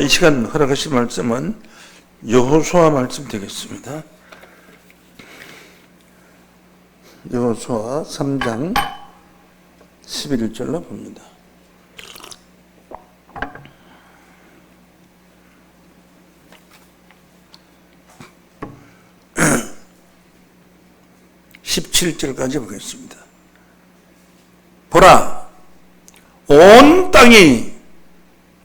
이 시간 허락하신 말씀은 여호수아 말씀 되겠습니다. 여호수아 3장 11절로 봅니다. (17절까지) 보겠습니다. 보라, 온 땅이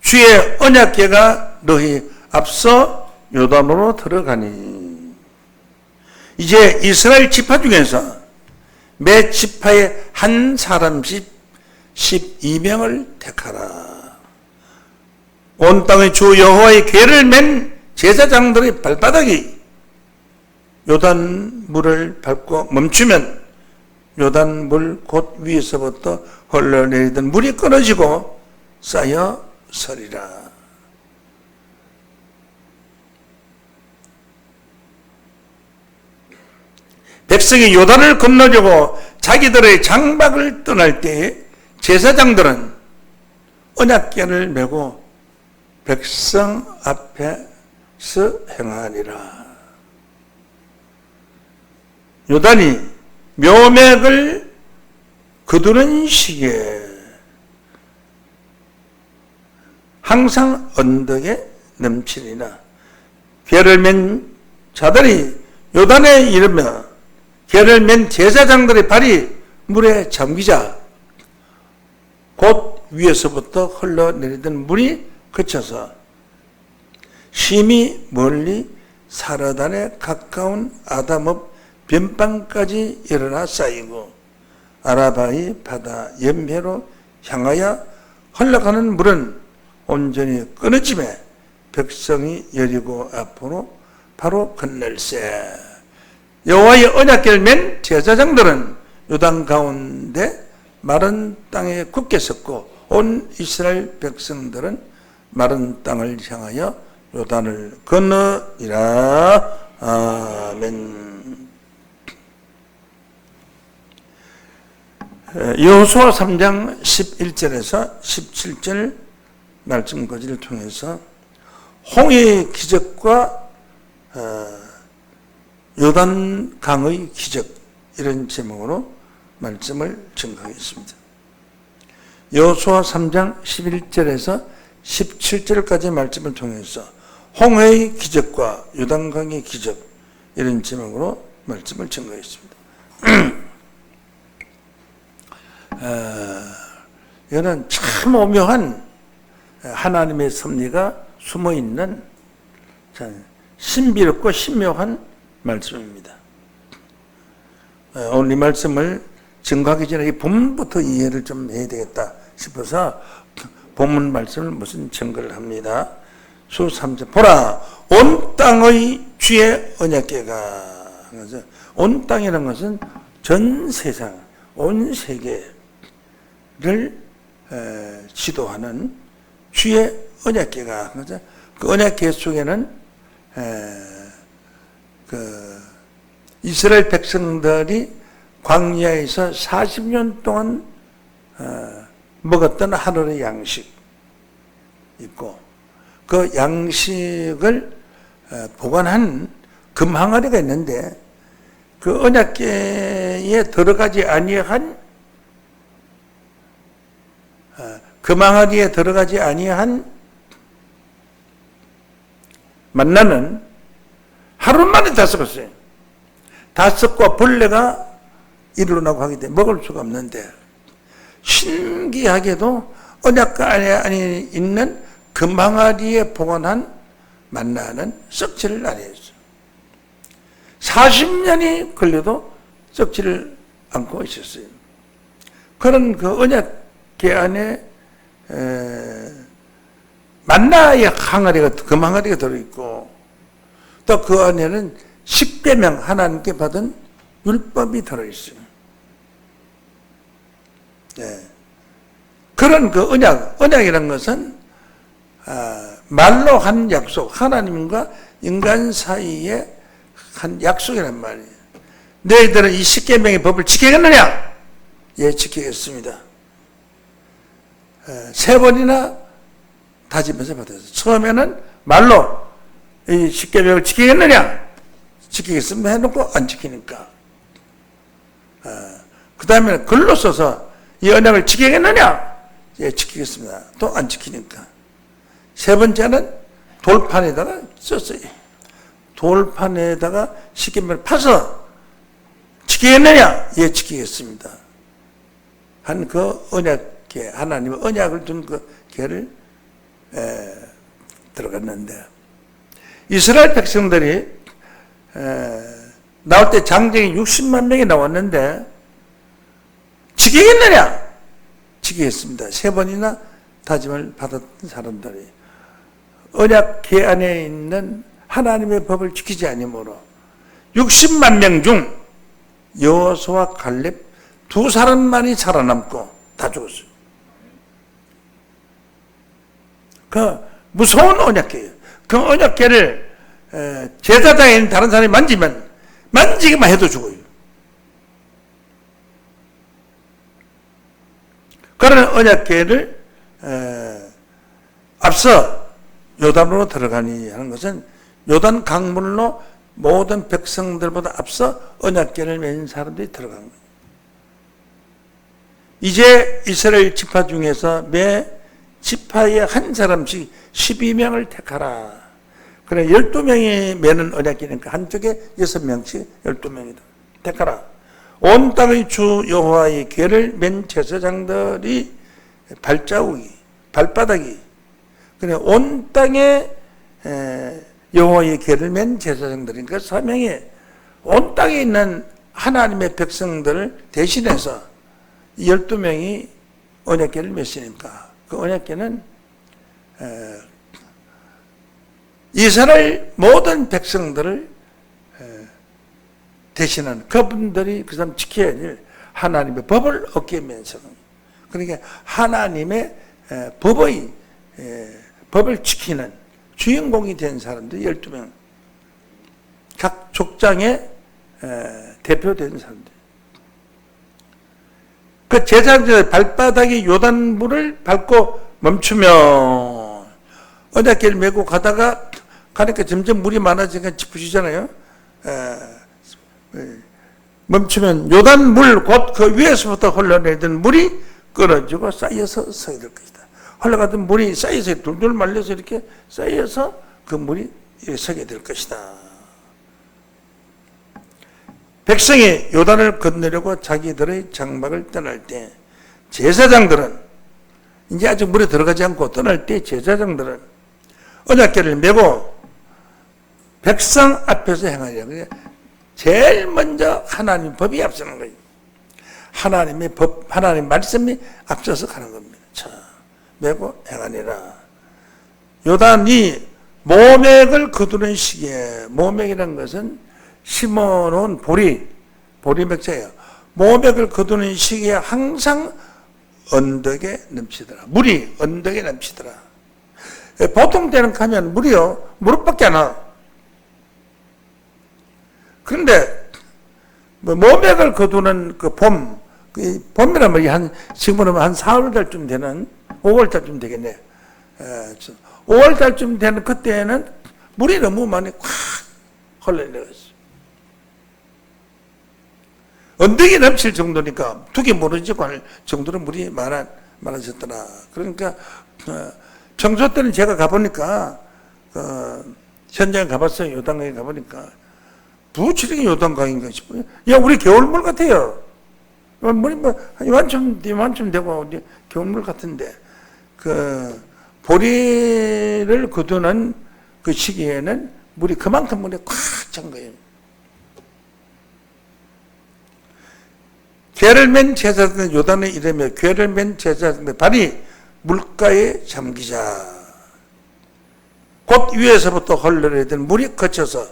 주의 언약궤가 너희 앞서 요단으로 들어가니 이제 이스라엘 지파 중에서 매 지파에 한 사람씩 12명을 택하라. 온 땅의 주 여호와의 궤를 맨 제사장들의 발바닥이 요단 물을 밟고 멈추면 요단 물 곧 위에서부터 흘러내리던 물이 끊어지고 쌓여 서리라. 백성이 요단을 건너려고 자기들의 장막을 떠날 때에 제사장들은 언약궤를 메고 백성 앞에서 행하니라. 요단이 묘맥을 거두는 시기에 항상 언덕에 넘치리나 궤를 맨 자들이 요단에 이르며 궤를 맨 제사장들의 발이 물에 잠기자 곧 위에서부터 흘러내리던 물이 그쳐서 심히 멀리 사르단에 가까운 아담읍 변방까지 일어나 쌓이고 아라바의 바다 연회로 향하여 흘러가는 물은 온전히 끊어짐에 백성이 여리고 앞으로 바로 건널세. 여호와의 언약궤를 맨 제사장들은 요단 가운데 마른 땅에 굳게 섰고 온 이스라엘 백성들은 마른 땅을 향하여 요단을 건너니라. 아멘. 여호수아 3장 11절에서 17절 말씀까지를 통해서 홍해의 기적과 요단강의 기적, 이런 제목으로 말씀을 증거하겠습니다. 여호수아 3장 11절에서 17절까지 말씀을 통해서 홍해의 기적과 요단강의 기적, 이런 제목으로 말씀을 증거했습니다. 이거는 참 오묘한 하나님의 섭리가 숨어있는 신비롭고 신묘한 말씀입니다. 오늘 이 말씀을 증거하기 전에 이 본문부터 이해를 좀 해야 되겠다 싶어서 본문 말씀을 무슨 증거를 합니다. 수 3절 보라, 온 땅의 주의 언약궤가, 온 땅이라는 것은 전 세상, 온 세계를 지도하는 주의 언약궤가, 그 언약궤 속에는 이스라엘 백성들이 광야에서 40년 동안 먹었던 하늘의 양식 있고, 그 양식을 보관한 금 항아리가 있는데, 그 언약궤에 들어가지 아니한, 금 항아리에 들어가지 아니한 만나는 하루 만에 다 썩었어요. 다 썩고 벌레가 일어나고 하기 때문에 먹을 수가 없는데, 신기하게도 언약궤 안에 있는 금 항아리에 보관한 만나는 썩지를 아니했어요. 40년이 걸려도 썩지를 않고 있었어요. 그런 그 언약궤 안에 만나의 항아리가, 금 항아리가 들어있고, 또 그 안에는 십계명, 하나님께 받은 율법이 들어있어요. 네. 그런 그 언약이라는 것은 말로 한 약속, 하나님과 인간 사이에 한 약속이란 말이에요. 너희들은 이 십계명의 법을 지키겠느냐? 예, 지키겠습니다. 3번이나 다짐해서 받았어요. 처음에는 말로 이 십계명을 지키겠느냐? 지키겠으면 해놓고 안 지키니까. 그 다음에는 글로 써서 이 언약을 지키겠느냐? 예, 지키겠습니다. 또 안 지키니까. 세 번째는 돌판에다가 썼어요. 돌판에다가 십계명을 파서 지키겠느냐? 예, 지키겠습니다. 한 그 언약계, 하나님의 언약을 둔 그 계를 들어갔는데, 이스라엘 백성들이 나올 때 장정이 60만 명이 나왔는데 지키겠느냐? 지키겠습니다. 세 번이나 다짐을 받았던 사람들이 언약계 안에 있는 하나님의 법을 지키지 아니므로 60만 명 중 여호수아와 갈렙 두 사람만이 살아남고 다 죽었어요. 그 무서운 언약계예요. 그 언약계를 제사장에 있는 다른 사람이 만지기만 해도 죽어요. 그런 언약계를 앞서 요단으로 들어가니 하는 것은 요단 강물로 모든 백성들보다 앞서 언약계를 맺은 사람들이 들어간 거예요. 이제 이스라엘 지파 중에서 매 지파에 한 사람씩 12명을 택하라. 그래 12명이 매는 언약계니까 한쪽에 6명씩 12명이다. 택하라. 온 땅의 주 여호와의 궤를 맨 제사장들이 발바닥이 그래 온 땅에 여호와의 궤를 맨 제사장들이니까 사명이 온 땅에 있는 하나님의 백성들을 대신해서 12명이 언약궤를 맺으니까 그 언약궤는 이스라엘 모든 백성들을 대신하는 그분들이 그 사람 지켜야 될 하나님의 법을 얻게 면서 그러니까 하나님의 법을 지키는 주인공이 된 사람들 12명 각 족장의 대표된 사람들 그 제사장들 발바닥이 요단물을 밟고 멈추면 언약궤를 메고 가니까 점점 물이 많아지니까 짚으시잖아요. 멈추면 요단물 곧 그 위에서부터 흘러내리던 물이 끊어지고 쌓여서 서게 될 것이다. 흘러가던 물이 쌓여서 둘둘 말려서 이렇게 쌓여서 그 물이 서게 될 것이다. 백성이 요단을 건너려고 자기들의 장막을 떠날 때 제사장들은 이제 아직 물에 들어가지 않고 떠날 때 제사장들은 언약궤를 메고 백성 앞에서 행하리라. 제일 먼저 하나님 법이 앞서는 거예요. 하나님의 법, 하나님 말씀이 앞서서 가는 겁니다. 자, 메고 행하니라. 요단이 모맥을 거두는 시기에 모맥이라는 것은 심어놓은 보리맥자예요. 모맥을 거두는 시기에 항상 언덕에 넘치더라. 물이 언덕에 넘치더라. 보통 때는 가면 물이요 무릎밖에 안 와. 그런데 모맥을 거두는 그 봄이란 말이 지금으로 한 4월달쯤 되는 5월달쯤 되겠네. 5월달쯤 되는 그때는 물이 너무 많이 확 흘러내렸어요. 언덕이 넘칠 정도니까 두개 무너지고 할 정도로 물이 많아졌더라. 그러니까 평소 때는 제가 가보니까 현장에 가봤어요. 요단강에 가보니까 부치력이 요단강인가 싶어요. 야, 우리 겨울물 같아요. 물이 이만큼 되고 겨울물 같은데 그 보리를 거두는 그 시기에는 물이 그만큼 물이 꽉 찬 거예요. 궤를 맨 제사장들 요단에 이르며 궤를 맨 제사장들 발이 물가에 잠기자. 곧 위에서부터 흘러내리던 물이 거쳐서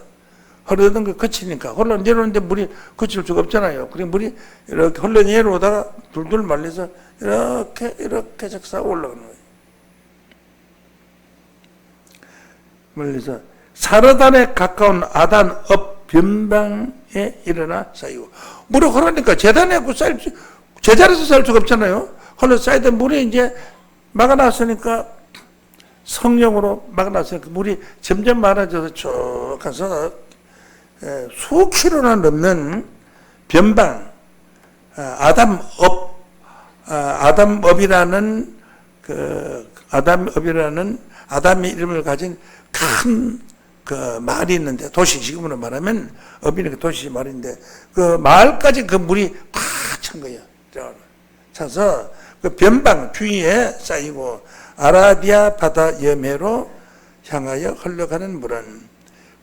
흘러내리던 게 거치니까 흘러내려오는데 물이 거칠 수가 없잖아요. 그래 물이 이렇게 흘러내려오다가 둘둘 말려서 이렇게 적사 올라가는 거예요. 멀리서 사르단에 가까운 아단 업 변방에 일어나 쌓이고 물이 흐르니까 제자리에서 쌓일 수가 없잖아요. 흘러 쌓이던 물이 이제 막아놨으니까 성령으로 막아놨어요. 그 물이 점점 많아져서 쭉 가서 수 킬로나 넘는 변방, 아담업이라는 아담의 이름을 가진 큰 그 마을이 있는데, 도시, 지금으로 말하면 업이니까 도시 마을인데, 그 마을까지 그 물이 꽉 찬 거예요. 차서 그 변방 주위에 쌓이고 아라비아 바다 여매로 향하여 흘러가는 물은,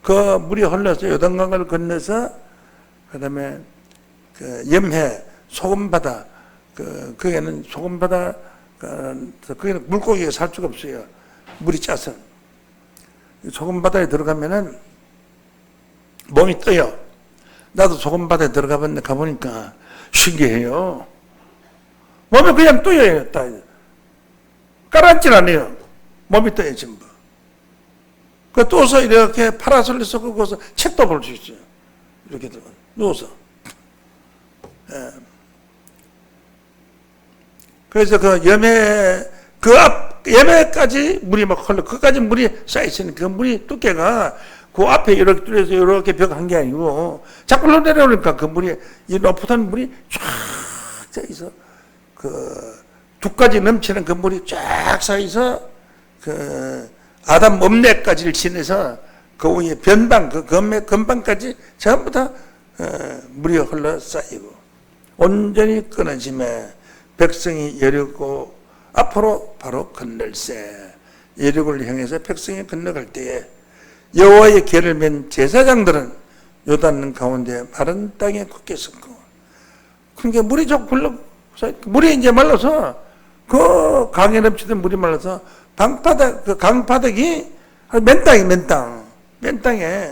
그 물이 흘러서 요단강을 건너서 그다음에 그 염해 소금바다, 거기에는 소금바다, 거기는 물고기가 살 수가 없어요. 물이 짜서. 소금바다에 들어가면은 몸이 떠요. 나도 소금바다에 가보니까 신기해요. 몸이 그냥 떠요. 가라앉질 않아요. 몸이 떠요, 전부. 그 떠서 이렇게 파라솔에 섞어서 책도 볼 수 있어요. 이렇게 누워서. 예. 그래서 그 염해까지 물이 막 흘러, 그까지 물이 쌓여있으니까 그 물이 두께가 그 앞에 이렇게 뚫려서 이렇게 벽 한 게 아니고 자꾸 내려오니까 그 물이, 이 높은 물이 쫙 쌓여서 그 두까지 넘치는 그 물이 쫙 쌓여서 그 아담 업내까지를 지내서 그 위에 변방, 그 건방까지 전부 다 물이 흘러 쌓이고 온전히 끊어짐에 백성이 여리고 앞으로 바로 건널세. 여리고를 향해서 백성이 건너갈 때에 여호와의 계를 맨 제사장들은 요단 가운데 마른 땅에 굳게 섰고, 그러니까 물이 좀 물이 이제 말라서 그 강에 넘치던 물이 말라서 그 강바닥이 맨 땅에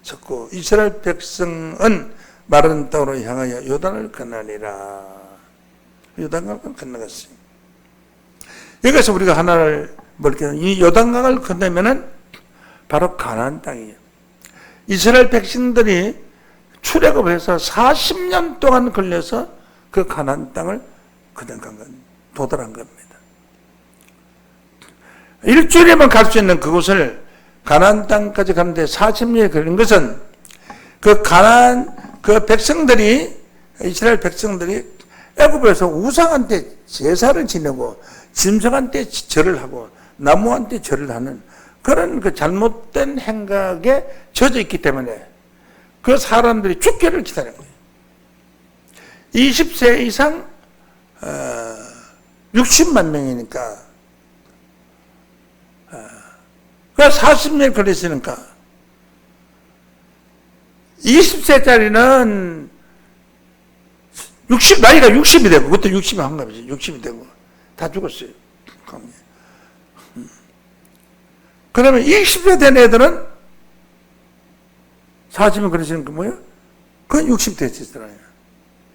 섰고, 이스라엘 백성은 마른 땅으로 향하여 요단을 건너니라. 요단강을 건너갔어요. 여기서 우리가 하나를 볼게요. 이 요단강을 건너면은 바로 가나안 땅이에요. 이스라엘 백성들이 출애굽해서 40년 동안 걸려서 그 가나안 땅을 도달한 겁니다. 일주일에만 갈 수 있는 그곳을 가나안 땅까지 가는데 40년이 걸린 것은 그 백성들이, 이스라엘 백성들이 애굽에서 우상한테 제사를 지내고 짐승한테 절을 하고 나무한테 절을 하는 그런 그 잘못된 행각에 젖어 있기 때문에 그 사람들이 죽기를 기다린 거예요. 20세 이상 60만 명이니까 그 40년 걸렸으니까 20세짜리는 나이가 60이 되고, 그것도 60이 한가 보지. 60이 되고 다 죽었어요. 그러면 20세 된 애들은 40년 그러시는 거 뭐예요? 그건 60 됐잖아요.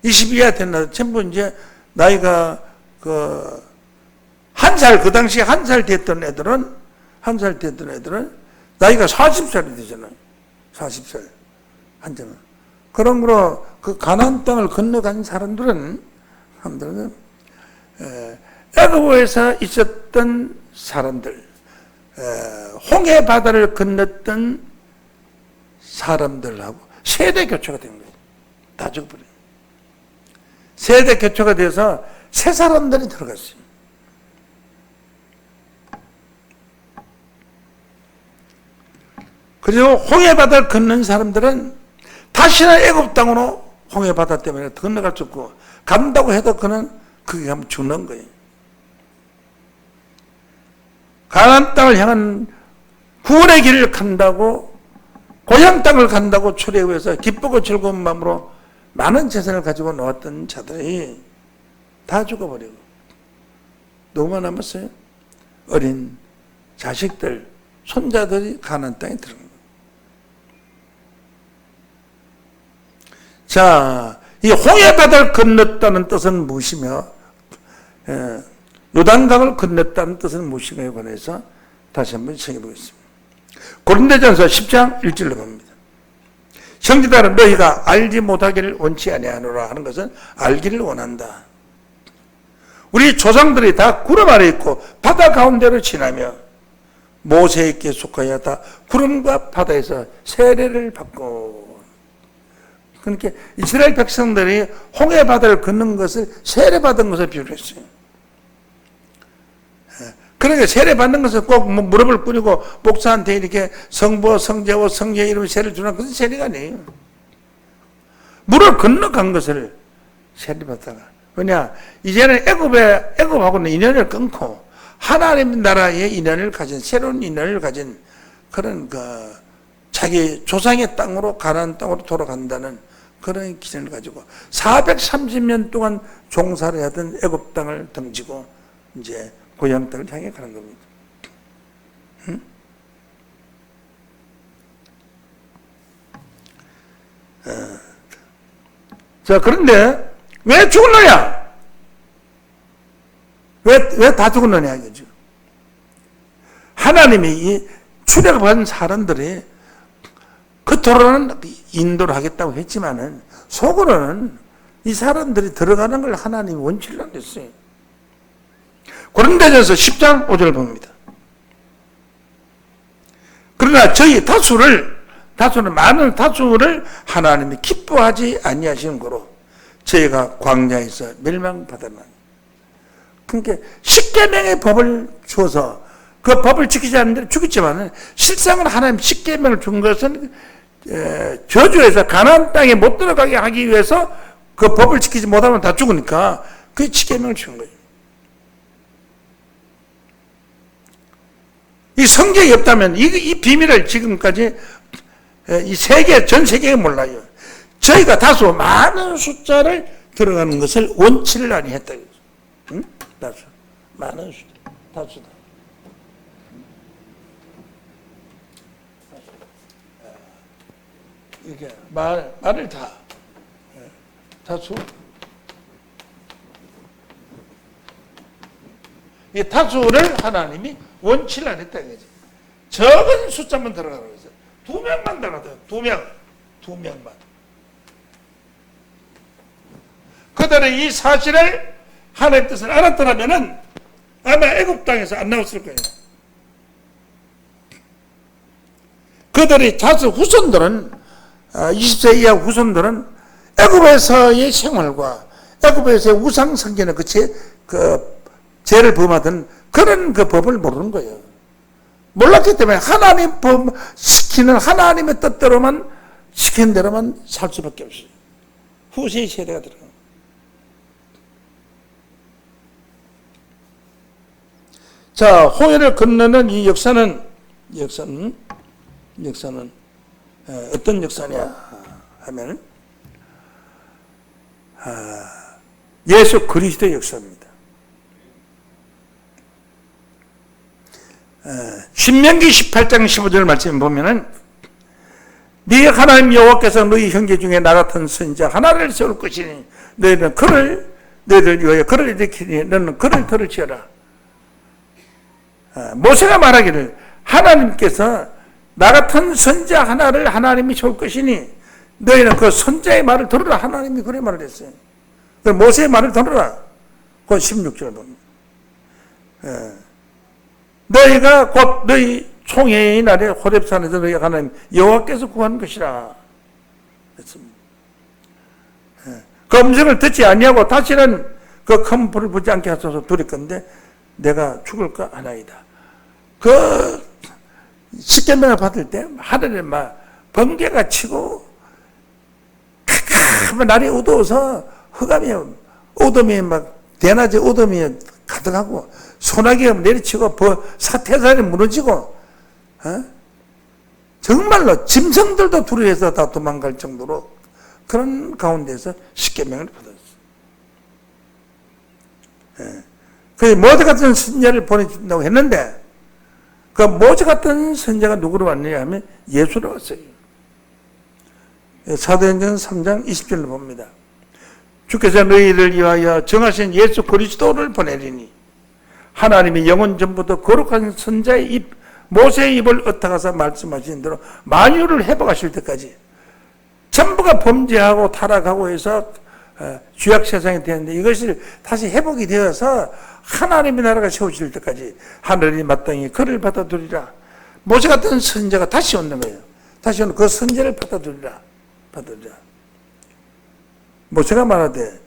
20 이하 된 애들 전부 이제 나이가 그 당시에 한 살 됐던 애들은 나이가 40살이 되잖아요. 40살. 한점은. 그러므로 그 가나안 땅을 건너간 사람들은 애굽에서 있었던 사람들, 홍해 바다를 건넜던 사람들하고 세대 교체가 된 거예요. 다 죽어버려요. 세대 교체가 돼서 새 사람들이 들어갔어요. 그리고 홍해 바다를 건넌 사람들은 다시는 애굽 땅으로 홍해 바다 때문에 건너갈 수 없고, 간다고 해도 그는 거기 가면 죽는 거예요. 가나안 땅을 향한 구원의 길을 간다고, 고향 땅을 간다고 출애굽해서 기쁘고 즐거운 마음으로 많은 재산을 가지고 나왔던 자들이 다 죽어버리고 누구만 남았어요? 어린 자식들, 손자들이 가나안 땅에 들어간 거예요. 자, 이 홍해 바다를 건넜다는 뜻은 무엇이며, 요단강을 건넜다는 뜻은 무엇인가에 관해서 다시 한번 생각해보겠습니다. 고린도전서 10장 1절로 봅니다. 형제들아, 너희가 알지 못하기를 원치 아니하노라 하는 것은 알기를 원한다. 우리 조상들이 다 구름 아래 있고 바다 가운데로 지나며 모세에게 속하여 다 구름과 바다에서 세례를 받고, 그러니까 이스라엘 백성들이 홍해 바다를 건넌 것을 세례받은 것을 비유했어요. 그러니까 세례받는 것은 꼭 무릎을 꿇이고 목사한테 이렇게 성부, 성자와 성령의 이름으로 세례를 주는 것은 세례가 아니에요. 물을 건너간 것을 세례받다가, 왜냐, 이제는 애굽하고는 인연을 끊고 하나님 나라의 인연을 가진, 새로운 인연을 가진 그런 자기 조상의 땅으로, 가나안 땅으로 돌아간다는 그런 기준을 가지고 430년 동안 종사를 하던 애굽 땅을 등지고 이제 고향 땅을 향해 가는 겁니다. 응? 자, 그런데 왜 죽었느냐? 왜 다 죽었느냐 이거죠. 하나님이 이 출애굽한 사람들이 겉으로는 인도를 하겠다고 했지만은 속으로는 이 사람들이 들어가는 걸 하나님이 원치를 안 했어요. 고린도전서 10장 5절 봅니다. 그러나 저희 많은 다수를 하나님이 기뻐하지 아니하시는 거로 저희가 광야에서 멸망받았나니. 그러니까 십계명의 법을 주어서 그 법을 지키지 않는 대로 죽였지만 실상은 하나님 십계명을 준 것은 저주에서 가나안 땅에 못 들어가게 하기 위해서 그 법을 지키지 못하면 다 죽으니까 그 십계명을 준 거예요. 이 성경이 없다면 이 비밀을 지금까지 전 세계가 몰라요. 저희가 다소 많은 숫자를 들어가는 것을 원치를 아니했다. 응? 다수. 많은 숫자. 다수다. 이게 말을 다수. 이 다수를 하나님이 원치를 안 했다 이거지. 적은 숫자만 들어가라고 했어요. 2명만 들어가요. 2명만. 그들의 이 사실을 하나님의 뜻을 알았더라면은 아마 애굽 땅에서 안 나왔을 거예요. 그들의 자수 후손들은 20세 이하 후손들은 애굽에서의 생활과 애굽에서의 우상 성전의 그 죄를 범하던 그런 그 법을 모르는 거예요. 몰랐기 때문에 하나님 법 시키는 하나님의 뜻대로만 시킨 대로만 살 수밖에 없어요. 후세의 세대가 들어가요. 자, 홍해를 건너는 이 역사는 어떤 역사냐 하면 예수 그리스도의 역사입니다. 신명기 18장 15절 말씀 보면은 네 하나님 여호와께서 너희 형제 중에 나 같은 선지자 하나를 세울 것이니 너희는 너희들 위하여 그를 일으키니 너는 그를 들을지어라. 모세가 말하기를 하나님께서 나 같은 선지자 하나를 하나님이 세울 것이니 너희는 그 선지자의 말을 들으라. 하나님이 그래 말을 했어요. 모세의 말을 들으라. 그건 16절 봅니다. 너희가 곧 너희 총회의 날에 호렙산에서 너희 하나님 여호와께서 구한 것이라 했습니다. 그 음성을 듣지 아니하고 다시는 그 큰 불을 붙지 않게 하소서 두릴 건데 내가 죽을까 하나이다. 그 십계명을 받을 때 하늘에 막 번개가 치고 캄캄한 날이 어두워서 흑암이 어둠이 막 대낮에 어둠이 가득하고 소나기가 내리치고 태산이 무너지고 정말로 짐승들도 두려워해서 다 도망갈 정도로 그런 가운데서 십계명을 받았어요. 그 모세 같은 선지자를 보내준다고 했는데 그 모세 같은 선지자가 누구로 왔느냐 하면 예수로 왔어요. 사도행전 3장 20절을 봅니다. 주께서 너희를 위하여 정하신 예수 그리스도를 보내리니 하나님이 영원 전부터 거룩한 선지자의 입 모세의 입을 엇타가서 말씀하신 대로 만유를 회복하실 때까지 전부가 범죄하고 타락하고 해서 죄악 세상이 되었는데 이것이 다시 회복이 되어서 하나님의 나라가 세워질 때까지 하늘이 마땅히 그를 받아들이라. 모세 같은 선지자가 다시 온다는 거예요. 다시 오는 그 선지자를 받아들이라. 모세가 말하되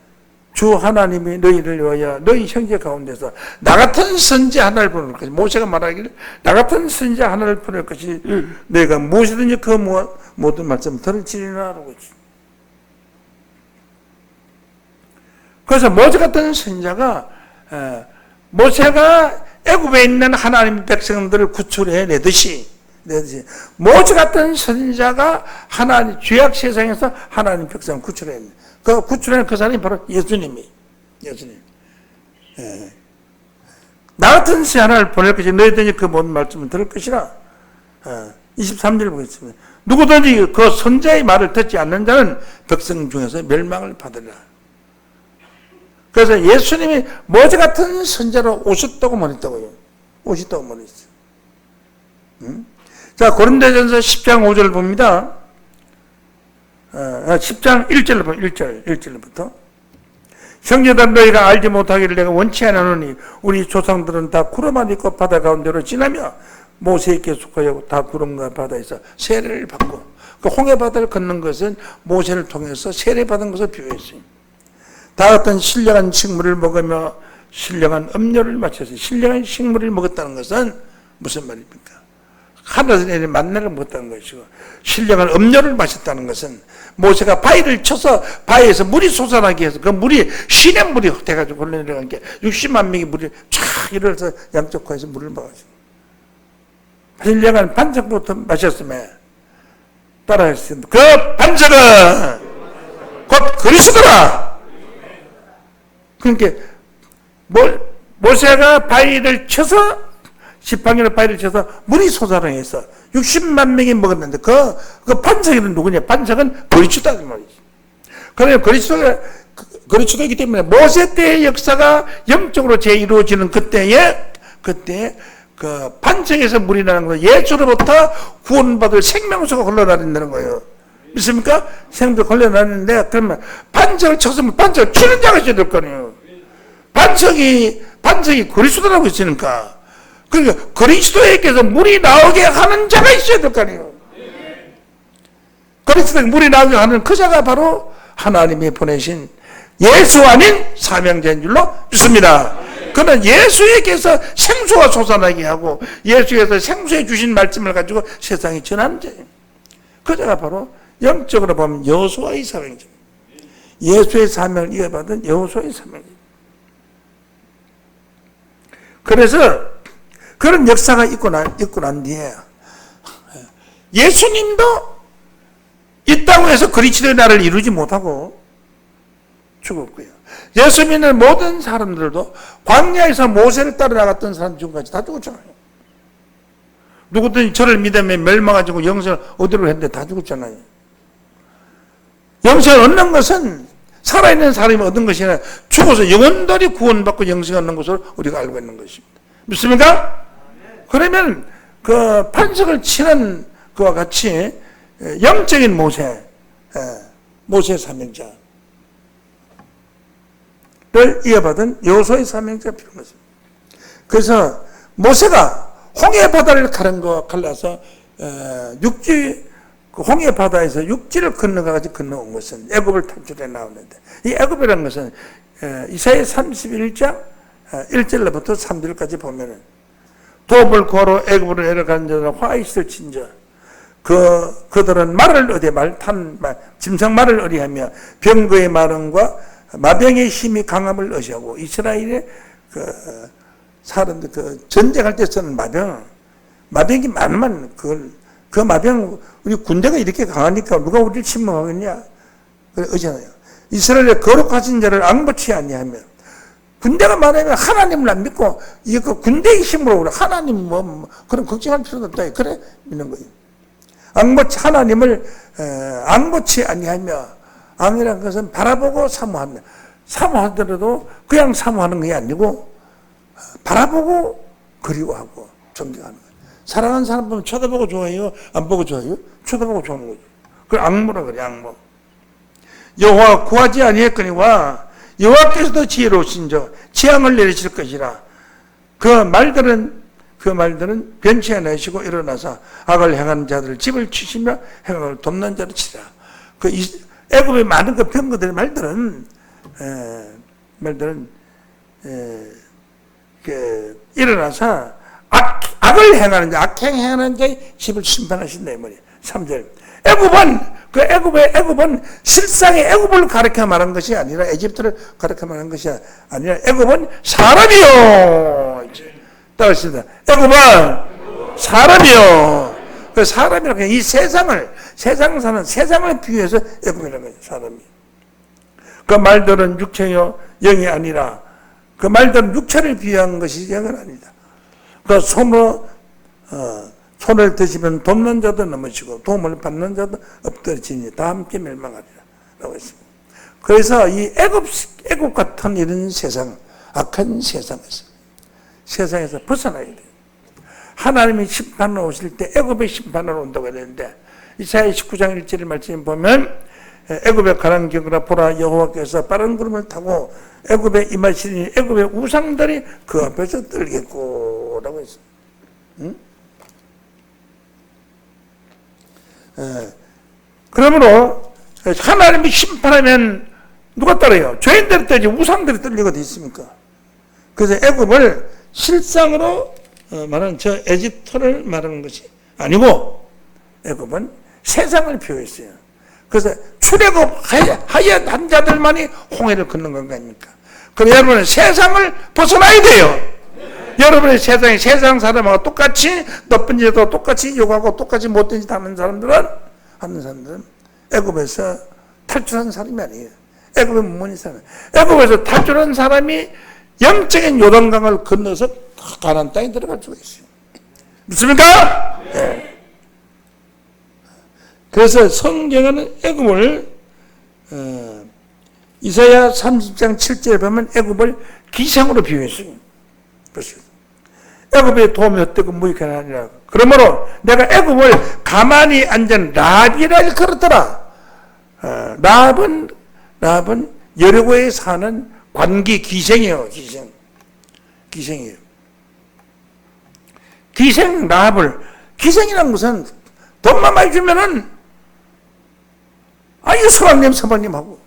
주 하나님이 너희를 위하여 너희 형제 가운데서 나 같은 선지자 하나를 보낼 것이, 모세가 말하기를 나 같은 선지자 하나를 보낼 것이 너희가 무엇이든지 그 모든 말씀을 들을지니라 라고 했지. 그래서 모세 같은 선지자가 모세가 애굽에 있는 하나님의 백성들을 구출해내듯이 모세 같은 선지자가 하나님 죄악 세상에서 하나님 백성을 구출해내. 그 구출하는 그 사람이 바로 예수님. 나 같은 새 하나를 보낼 것이 너희들이 그 모든 말씀을 들을 것이라. 23절 보겠습니다. 누구든지 그 선자의 말을 듣지 않는 자는 백성 중에서 멸망을 받으리라. 그래서 예수님이 모세 같은 선자로 오셨다고 말했다고요. 오셨다고 말했어요. 자, 고린도전서 10장 5절 봅니다. 10장 1절로 보면 1절부터 형제들 너희가 알지 못하기를 내가 원치 않으니 우리 조상들은 다 구름 입고 바다 가운데로 지나며 모세에게 속하여 다 구름과 바다에서 세례를 받고, 그 홍해바다를 걷는 것은 모세를 통해서 세례받은 것을 비유했어요. 다 같은 신령한 식물을 먹으며 신령한 음료를 마셔서, 신령한 식물을 먹었다는 것은 무슨 말입니까? 하늘에서 내린 만나를 먹었다는 것이고, 신령한 음료를 마셨다는 것은 모세가 바위를 쳐서 바위에서 물이 솟아나게 해서 그 물이 시냇물이 돼가지고 흘러내려간 게 60만 명이 물이 쫙 일어서 양쪽 코에서 물을 먹었어요. 신령한 반석부터 마셨으면 따라했습니다. 그 반석은 곧 그리스도라. 그러니까 모세가 바위를 쳐서, 지팡이로 바위를 쳐서 물이 솟아나해서 60만 명이 먹었는데 그 반석은 누구냐? 반석은 그리스도다 그 말이지. 그러면 그리스도이기 때문에 모세 때의 역사가 영적으로 이루어지는 그때 그 반석에서 물이 나는 거예요. 예수로부터 구원받을 생명수가 흘러다닌다는 거예요. 믿습니까? 생명수가 흘러다니는데, 그러면 반석을 쳤으면 반석을 치는 자가 있어야 될 거 아니에요. 반석이 그리스도라고 있으니까. 그러니까 그리스도에게서 물이 나오게 하는 자가 있어야 될 거 아니에요. 그리스도에게 물이 나오게 하는 그 자가 바로 하나님이 보내신 예수 아닌 사명자인 줄로 믿습니다. 그는 예수에게서 생수가 솟아나게 하고 예수에서 생수해 주신 말씀을 가지고 세상에 전하는 자예요. 그 자가 바로 영적으로 보면 여호수아의 사명자입니다. 예수의 사명을 이어받은 여호수아의 사명자입니다. 그래서 그런 역사가 있고 난 뒤에 예수님도 이 땅에서 그리스도의 나라를 이루지 못하고 죽었고요. 예수 믿는 모든 사람들도 광야에서 모세를 따라 나갔던 사람 지금까지 다 죽었잖아요. 누구든지 저를 믿으면 멸망하고 영생을 얻으려고 했는데 다 죽었잖아요. 영생을 얻는 것은 살아있는 사람이 얻은 것이 아니라 죽어서 영원히 구원받고 영생을 얻는 것을 우리가 알고 있는 것입니다. 믿습니까? 그러면 그 반석을 치는 그와 같이 영적인 모세의 사명자를 이어받은 여호수아의 사명자가 필요한 것입니다. 그래서 모세가 홍해 바다를 갈라서 그 홍해 바다에서 육지를 건너온 것은 애굽을 탈출해 나오는데, 이 애굽이라는 것은 이사야 31장 1절부터 3절까지 보면은 도읍을 구하러 애굽으로 내려간 자는 화이스를 친자 그들은 말을 얻어 짐승 말을 의뢰하며 병거의 마름과 마병의 힘이 강함을 의지하고, 이스라엘의 그 사람들 전쟁할 때 쓰는 마병이 많으면 그 마병, 우리 군대가 이렇게 강하니까 누가 우리를 침범하겠냐 의지하나요? 이스라엘의 거룩하신 자를 앙버치 아니하며, 군대가 많으면 하나님을 안 믿고 이게 그 군대의 힘으로 하나님 그런 걱정할 필요도 없다. 그래 믿는 거예요. 하나님을 앙버치 아니하며, 앙이라는 것은 바라보고 사모하며, 사모하더라도 그냥 사모하는 게 아니고 바라보고 그리워하고 존경하는 거예요. 사랑하는 사람 보면 쳐다보고 좋아해요? 안 보고 좋아해요? 쳐다보고 좋아하는 거죠. 그걸 앙모라 그래, 앙모. 여호와 구하지 아니했거니와 여호와께서도 지혜로우신 저 재앙을 내리실 것이라. 그 말들은 변치 않으시고 일어나서 악을 행하는 자들 집을 치시며 행악을 돕는 자를 치라. 그 애굽의 많은 그 병거들의 말들은 일어나서 악을 행하는 자, 악행하는 자의 집을 심판하신다 이 말이에요. 3절. 애굽은 실상의 애굽을 가르쳐 말한 것이 아니라 에집트를 가르쳐 말한 것이 아니라 애굽은 사람이요. 따라하십니다. 애굽은 사람이요. 그 사람이라고 이 세상을 비유해서 애굽이라는 거죠. 사람이. 그 말들은 육체요 영이 아니라 그 말들은 육체를 비유한 것이 영은 아니다. 그 손을 드시면 돕는 자도 넘어지고 도움을 받는 자도 엎드러지니 다 함께 멸망하리라 라고 했습니다. 그래서 이 애굽 같은 이런 세상, 악한 세상에서 벗어나야 돼요. 하나님이 심판으로 오실 때 애굽의 심판으로 온다고 했는데 이사야 19장 1절 말씀에 보면 애굽에 가는 경우라 보라 여호와께서 빠른 구름을 타고 애굽에 임하시니 애굽의 우상들이 그 앞에서 떨겠고 라고 했습니다. 그러므로 하나님이 심판하면 누가 떨어요? 죄인들이 떨지 우상들이 떨리고 돼 있습니까? 그래서 애굽을 실상으로 말하는 저 에집트를 말하는 것이 아니고 애굽은 세상을 표했어요. 그래서 출애굽한 자들만이 홍해를 걷는 건 아닙니까? 그럼 여러분은 세상을 벗어나야 돼요. 여러분의 세상이 세상 사람하고 똑같이 나쁜 짓도 똑같이 욕하고 똑같이 못된 짓 하는 사람들은 애굽에서 탈출한 사람이 아니에요. 애굽의 문문인 사람. 애굽에서 탈출한 사람이 영적인 요단강을 건너서 가나안 땅에 들어갈 수가 있어요. 믿습니까? 네. 그래서 성경은 애굽을 이사야 30장 7절에 보면 애굽을 기상으로 비유했어요. 애굽의 도움이 헛되고 무익한 아니라. 그러므로 내가 애굽을 가만히 앉은 라합이라 일컬었더라. 라합은 여리고에 사는 관기 기생이에요. 기생이에요. 기생이라는 것은 돈만 많이 주면은 이 서방님하고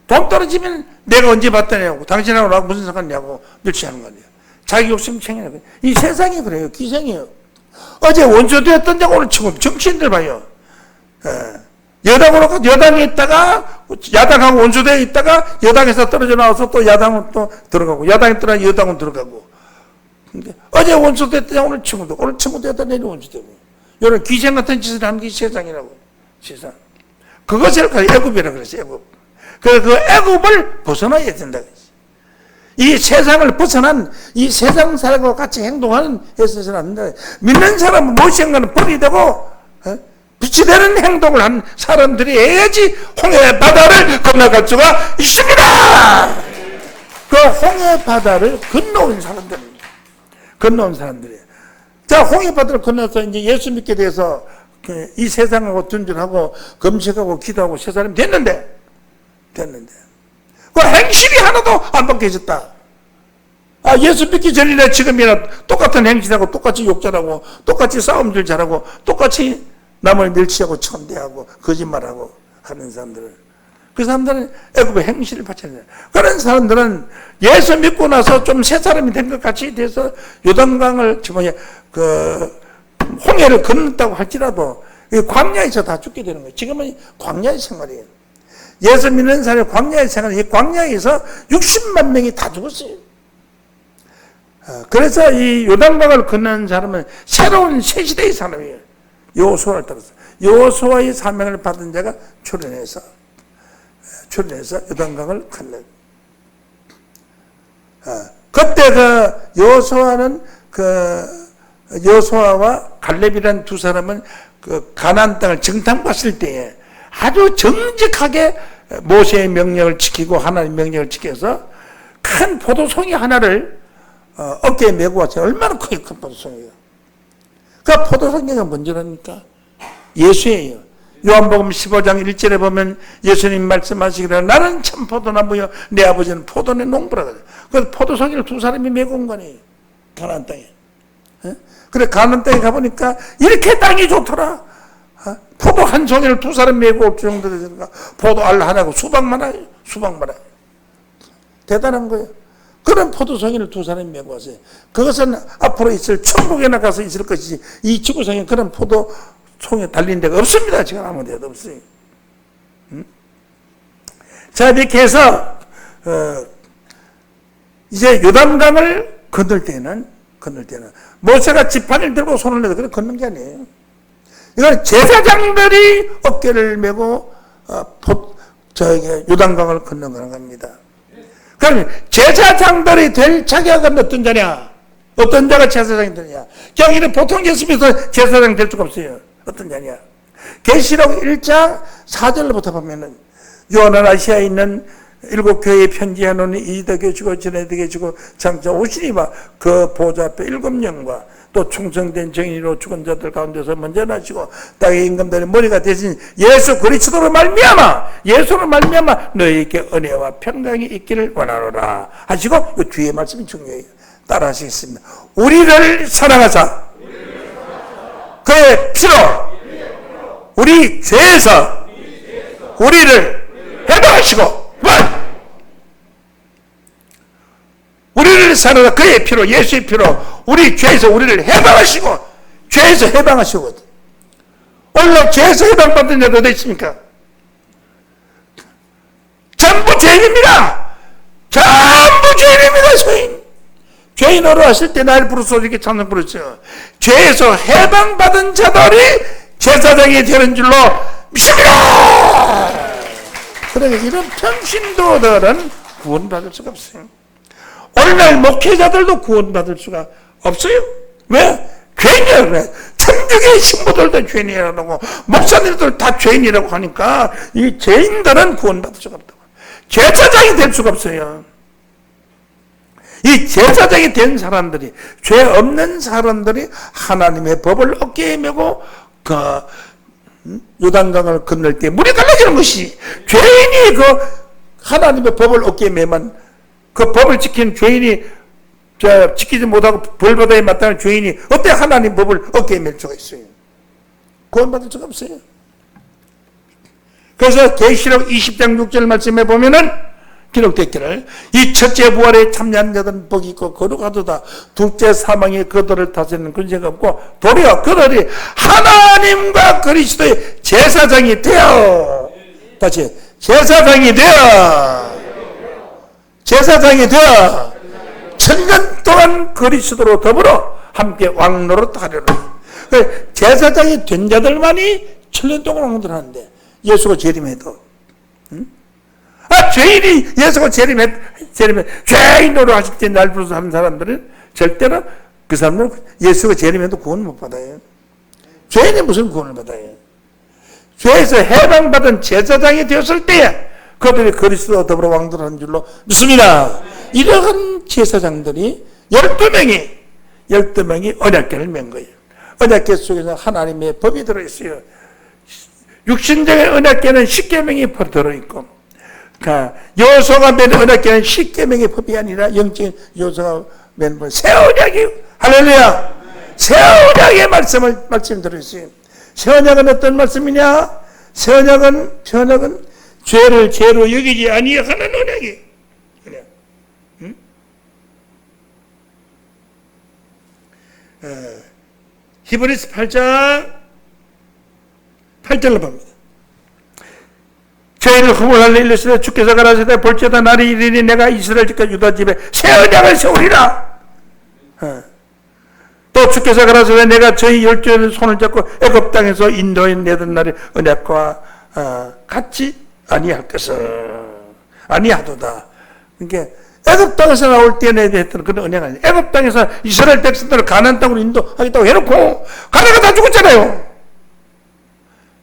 돈 떨어지면 내가 언제 받다냐고 당신하고 나하고 무슨 상관이냐고 멸치하는 거 아니에요. 자기 욕심 챙기는. 이 세상이 그래요. 기생이에요. 어제 원조되었던 자가 오늘 지금 정치인들 봐요. 여당에 있다가 야당하고 원조되어 있다가 여당에서 떨어져 나와서 또 야당은 또 들어가고 야당에 떠나 여당은 들어가고. 근데 어제 원조되었던 자가 오늘 친구되었다 내일 원조되고. 이런 기생 같은 짓을 하는 게 세상이라고. 세상. 그것을 애굽이라고 그랬어요. 애굽. 그래서 그 애굽을 벗어나야 된다. 이 세상을 벗어난 이 세상 사람과 같이 행동하는 해서는 안 된다. 믿는 사람은 무엇인가는 벌이 되고 빛이 되는 행동을 한 사람들이 해야지 홍해 바다를 건너갈 수가 있습니다. 그 홍해 바다를 건너온 사람들이에요. 자, 홍해 바다를 건너서 이제 예수 믿게 돼서 이 세상하고 둔전하고 금식하고 기도하고 세 사람이 됐는데 그 행실이 하나도 안 바뀌어졌다. 예수 믿기 전이나 지금이나 똑같은 행실하고 똑같이 욕잘하고 똑같이 싸움질 잘하고 똑같이 남을 멸치하고 천대하고 거짓말하고 하는 사람들은 그 사람들은 애굽의 행실을 바쳐야 그런 사람들은 예수 믿고 나서 좀 새 사람이 된 것 같이 돼서 요단강을 홍해를 건넜다고 할지라도 광야에서 다 죽게 되는 거예요. 지금은 광야의 생활이에요. 예수 믿는 사람이 광야의 생활, 이 광야에서 60만 명이 다 죽었어요. 그래서 이 요단강을 건너는 사람은 새로운 새 시대의 사람이에요. 여호수아를 따라서 여호수아의 사명을 받은 자가 출현해서 요단강을 건너. 그때 여호수아와 갈렙이라는 두 사람은 가나안 땅을 정탐했을 때에 아주 정직하게 모세의 명령을 지키고 하나님의 명령을 지켜서 큰 포도송이 하나를 어깨에 메고 왔어요. 얼마나 큰 포도송이에요. 그 포도송이가 뭔지랍니까? 예수예요. 요한복음 15장 1절에 보면 예수님 말씀하시기를 나는 참 포도나무여 내 아버지는 포도내 농부라 그래요. 그래서 포도송이를 두 사람이 메고 온 거니 가나안 땅에. 그래 가나안 땅에 가보니까 이렇게 땅이 좋더라. 포도 한 송이를 두 사람 메고 올 정도 되니까 포도 알 하나고 수박만 해요. 수박만 해요. 대단한 거예요. 그런 포도송이를 두 사람이 메고 왔어요. 그것은 앞으로 있을 천국에 나가서 있을 것이지 이 지구상에 그런 포도송이 달린 데가 없습니다. 지금 아무 데도 없어요. 자, 이렇게 해서 이제 요단강을 건널 때는 모세가 지팡이를 들고 손을 내서 그냥 걷는 게 아니에요. 이건 제사장들이 어깨를 메고 요단강을 건너가는 겁니다. 그럼 제사장들이 될 자격은 어떤 자냐? 어떤 자가 제사장이 되느냐? 여기는 보통 예수님께서 제사장 될 수가 없어요. 어떤 자냐? 계시록 1장 4절부터 보면은 요한 아시아에 있는 7교회에 편지하노니 이덕에 주고 전에덕에 주고 장차 오시니와 그 보좌 앞에 7영과 또 충성된 정인으로 죽은 자들 가운데서 먼저 나시고 땅의 임금들의 머리가 되신 예수 그리스도로 말미암아 너희에게 은혜와 평강이 있기를 원하노라 하시고 이 뒤에 말씀이 중요해요. 따라 하시겠습니다. 우리를 사랑하사 그의 피로 우리 죄에서 우리를 해방하시고 우리를 사랑하사 그의 피로 예수의 피로 우리 죄에서 우리를 해방하시고 죄에서 해방하시고 오늘 죄에서 해방받은 자도 어디 있습니까? 전부 죄인입니다. 전부 죄인입니다. 죄인으로 하실 때 나를 부르소서 이렇게 찬송 부르죠. 죄에서 해방받은 자들이 제사장이 되는 줄로 믿습니다. 그러니까 이런 평신도들은 구원받을 수가 없어요. 오늘날 목회자들도 구원받을 수가 없어요. 왜? 죄인이라고 그래. 천주교의 신부들도 죄인이라고 목사님들 다 죄인이라고 하니까 이 죄인들은 구원받을 수가 없다고. 제사장이 될 수가 없어요. 이 제사장이 된 사람들이 죄 없는 사람들이 하나님의 법을 어깨에 메고 그 요단강을 건널 때 물이 갈라지는 것이 죄인이 그 하나님의 법을 어깨에 메면 그 법을 지킨 죄인이 지키지 못하고 벌받아야 마땅한 죄인이 어때 하나님 법을 어깨에 맬 수가 있어요? 구원받을 수가 없어요. 그래서 계시록 20장 6절 말씀에 보면은 기록됐기를 이 첫째 부활에 참여한 자들은 복이 있고 거룩하도다. 둘째 사망에 그들을 다스리는 근세가 없고 도리어 그들이 하나님과 그리스도의 제사장이 되어 다시 제사장이 되어 천년 동안 그리스도로 더불어 함께 왕노릇 하려는 제사장이 된 자들만이 천년 동안 왕노릇하는데 예수가 재림해도 죄인이 예수가 재림해 죄인으로 하실 때 날 부르서 하는 사람들은 절대로 그 사람들은 예수가 재림해도 구원 못 받아요. 죄인이 무슨 구원을 받아요? 죄에서 해방받은 제사장이 되었을 때 그들이 그리스도와 더불어 왕들하는 줄로 믿습니다. 이러한 제사장들이 12명이 언약궤를 맨 거예요. 언약궤 속에서 하나님의 법이 들어있어요. 육신적인 언약궤는 10계명이 들어있고 여호수아가 맨 언약궤는 10계명의 법이 아니라 영적인 여호수아가 맨 새 언약이 할렐루야 새 언약의 말씀이 들어있어요. 새 언약은 어떤 말씀이냐? 새 언약은 죄를 죄로 여기지 아니하는 언약이. 히브리서 8장 8절로 봅니다. 죄를 허물하려 일렀으되 주께서 가라사대 볼지어다 날이 이르니 내가 이스라엘 집과 유다 집에 새 언약을 세우리라. 또 주께서 가라사대 내가 저희 열조의 손을 잡고 애굽 땅에서 인도해 내던 날의 언약과 같이 아니할 것을 아니하도다. 그러니까 애굽 땅에서 나올 때 내야 했던 그런 언약 아니에요. 애굽 땅에서 이스라엘 백성들을 가나안 땅으로 인도하겠다고 해놓고 가나가 다 죽었잖아요.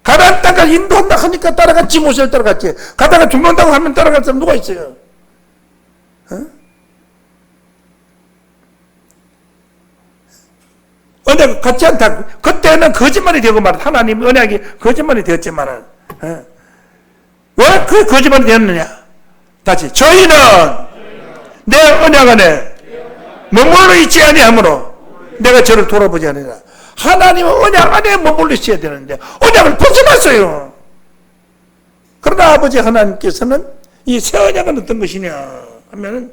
가나안 땅까지 인도한다 하니까 따라갔지. 모세를 따라갔지. 가다가 죽는다고 하면 따라갈 사람 누가 있어요? 언약 같지 않다. 그때는 거짓말이 되고 말이야. 하나님 언약이 거짓말이 되었지만은, 왜 그 거짓말이 되었느냐? 다시, 저희는 내 언약 안에 머물러 있지 아니하므로 내가 저를 돌아보지 않으라. 하나님은 언약 안에 머물러 있어야 되는데, 언약을 벗어났어요. 그러나 아버지 하나님께서는 이 새 언약은 어떤 것이냐 하면은,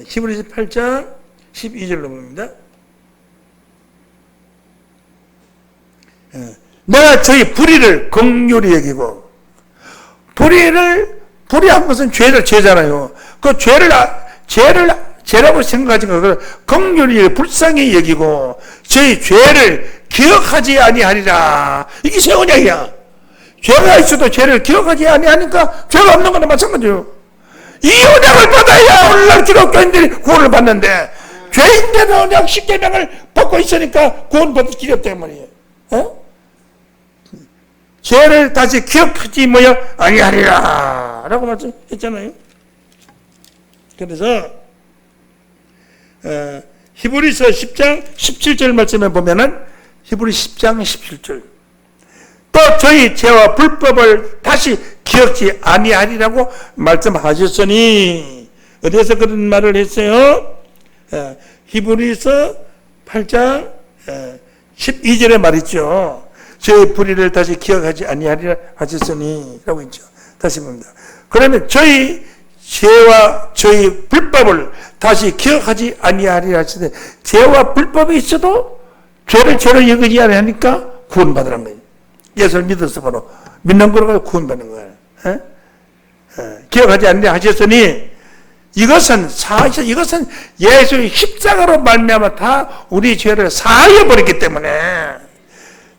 히브리서 8장 12절로 봅니다. 내가 저희 불의를 긍휼히 여기고, 불의한 것은 죄잖아요. 그 죄라고 생각하지 그걸 긍휼히 불쌍히 여기고 저희 죄를 기억하지 아니하리라. 이게 새 언약이야. 죄가 있어도 죄를 기억하지 아니하니까 죄가 없는 거나 마찬가지예요. 이 언약을 받아야 오늘날 기독교인들이 구원을 받는데, 죄인된 언약 10계명을 받고 있으니까 구원받을 길이 없기 때문이에요. 죄를 다시 기억하지 아니하리라 라고 말씀했잖아요. 그래서 히브리서 10장 17절 말씀에 보면은, 히브리 10장 17절, 또 저희 죄와 불법을 다시 기억지 아니하리라고 말씀하셨으니, 어디에서 그런 말을 했어요? 히브리서 8장 12절에 말이죠. 저희 불의를 다시 기억하지 아니하리라 하셨으니 라고 있죠. 다시 봅니다. 그러면 저희 죄와 저희 불법을 다시 기억하지 아니하리라 하시되, 죄와 불법이 있어도 죄를 죄로 여기지 아니하니까 구원받으라는 거예요. 예수를 믿어서 바로 믿는 거로 구원받는 거예요. 기억하지 아니하리라 하셨으니, 이것은 예수의 십자가로 말미암아 다 우리 죄를 사하여 버렸기 때문에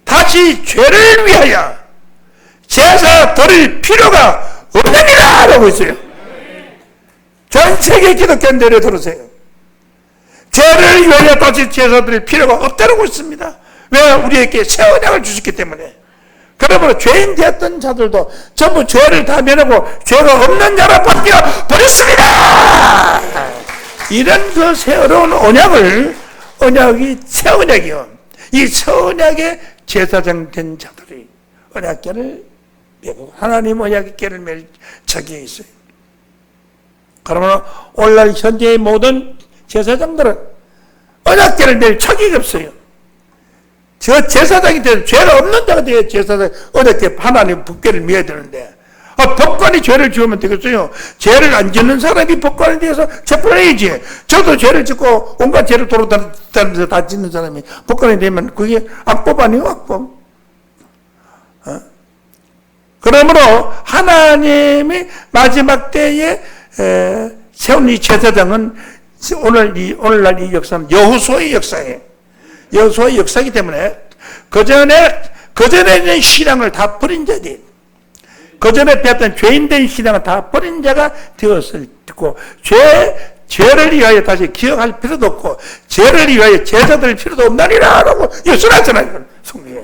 다시 죄를 위하여 제사 드릴 필요가 없느니라 라고 있어요. 전 세계 기독교인들을 들으세요. 죄를 위하여 다시 제사 드릴 필요가 없다고 있습니다. 왜? 우리에게 새 언약을 주셨기 때문에. 그러므로 죄인 되었던 자들도 전부 죄를 다 면하고 죄가 없는 자로 바뀌어 버렸습니다. 이런 그 새로운 언약이 새 언약이요. 이 새 언약의 제사장 된 자들이 언약궤를 메고 하나님 언약궤를 맬 자격이 있어요. 그러면 오늘날 현재의 모든 제사장들은 언약궤를 맬 자격이 없어요. 저 제사장이 돼서 죄가 없는 자가 돼야 제사장 언약궤 하나님 법궤를 메야 되는데, 법관이 죄를 지으면 되겠어요? 죄를 안 짓는 사람이 법관에 대해서 재판해야지. 저도 죄를 짓고 온갖 죄를 돌아다니면서 다 짓는 사람이 법관이 되면 그게 악법 아니에요? 악법. 그러므로 하나님이 마지막 때에 세운 이 제사장은 오늘날 이 역사는 여호수아의 역사예요. 여호수아의 역사이기 때문에 그전에 있는 신앙을 다 버린 자들이, 그전에 배웠던 죄인된 신앙을 다 버린 자가 되었을 때고, 죄를 위하여 다시 기억할 필요도 없고 죄를 위하여 제사 드릴 필요도 없나니라 라고 이거 써놨잖아요. 성경에.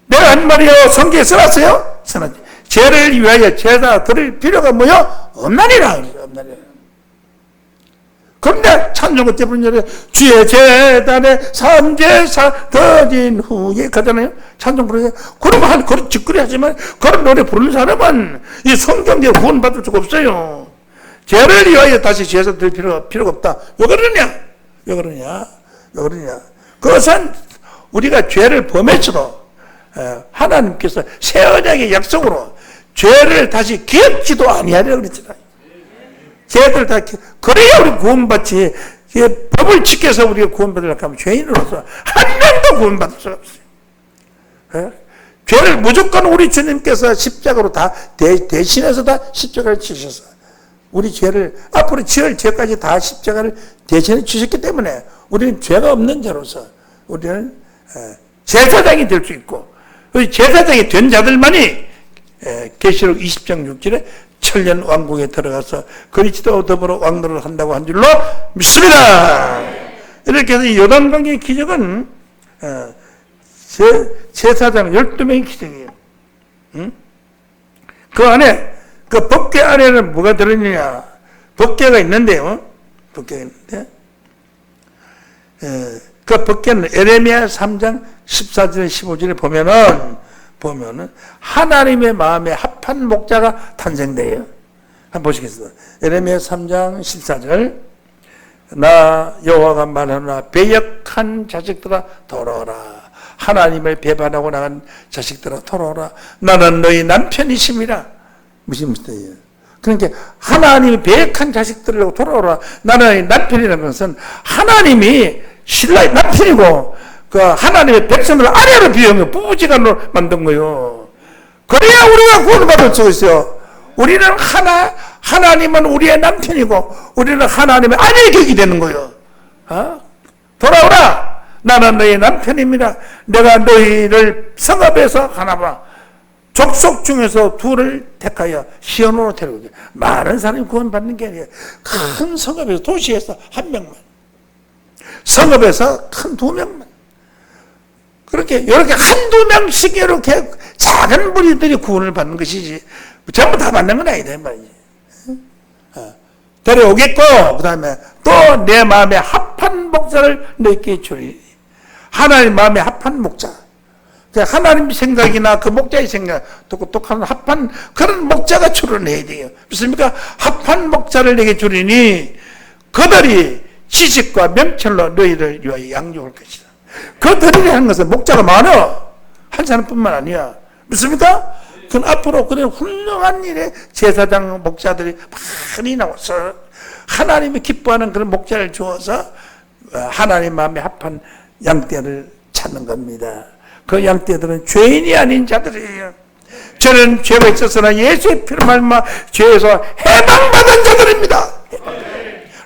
내가 한 말이요 성경에 써놨어요? 써놨지. 죄를 위하여 제사 드릴 필요가 없나니라. 그런데 찬송가 때 부르는 노래, 주의 제단에 삼제사 드린 후에 가잖아요. 찬송 부르세요. 그러면 그런 짓거리 하지만 그런 노래 부르는 사람은 이 성경대로 구원받을 수가 없어요. 죄를 위하여 다시 제사 드릴 필요가 없다. 왜 그러냐? 그것은 우리가 죄를 범했어도 하나님께서 새 언약의 약속으로 죄를 다시 기억지도 아니하려고 그랬잖아요. 죄들 다, 그래야 우리 구원받지. 법을 지켜서 우리가 구원받으려고 하면 죄인으로서 한 명도 구원받을 수가 없어요. 죄를 무조건 우리 주님께서 십자가로 다 대신해서 다 십자가를 치셔서 우리 죄를 앞으로 지을 죄까지 다 십자가를 대신해 주셨기 때문에 우리는 죄가 없는 자로서 우리는 제사장이 될 수 있고, 제사장이 된 자들만이 계시록 20장 6절에 천년 왕국에 들어가서 그리스도와 더불어 왕노를 한다고 한 줄로 믿습니다. 이렇게 해서 요단강의 기적은 제사장 12명의 기적이에요. 그 안에, 그 법궤 안에는 뭐가 들어있느냐? 법궤가 있는데요. 법궤가 있는데 그 벗겨는 에레미야 3장 14절 15절에 보면은 하나님의 마음에 합한 목자가 탄생돼요. 한번 보시겠어요? 에레미야 3장 14절 나 여호와가 말하노라 배역한 자식들아 돌아오라. 하나님을 배반하고 나간 자식들아 돌아오라. 나는 너희 남편이심이라. 무슨 뜻이에요? 그러니까 하나님이 배역한 자식들을 돌아오라. 나는 남편이라는 것은 하나님이 신라의 남편이고 그 하나님의 백성을 아래로 비우며 부부지간으로 만든 거요. 그래야 우리가 구원을 받을 수 있어요. 우리는 하나님은 우리의 남편이고 우리는 하나님의 아내의 격이 되는 거예요. 돌아오라. 나는 너희 남편입니다. 내가 너희를 성읍에서 하나봐 족속 중에서 둘을 택하여 시온으로 데려오게. 많은 사람이 구원받는 게 아니에요. 큰 성읍에서 도시에서 한 명만, 성읍에서 큰 두 명만. 그렇게 이렇게 한두 명씩 이렇게 작은 무리들이 구원을 받는 것이지 전부 다 받는 건 아니다 이 말이지. 데려오겠고 그 다음에 또 내 마음에 합한 목자를 너희에게 주리니. 하나님 마음에 합한 목자. 하나님 생각이나 그 목자의 생각 똑똑한 합한 그런 목자가 출현해야 돼요. 무엇입니까? 합한 목자를 내게 주리니 그들이 지식과 명철로 너희를 위하여 양육할 것이다. 그들이 하는 것은 목자가 많아. 한 사람뿐만 아니야. 무엇입니까? 그건 앞으로 그런 훌륭한 일에 제사장 목자들이 많이 나와서 하나님이 기뻐하는 그런 목자를 주어서 하나님 마음에 합한 양떼를 찾는 겁니다. 그 양떼들은 죄인이 아닌 자들이에요. 저는 죄가 있었으나 예수의 피로 말미암아 죄에서 해방받은 자들입니다.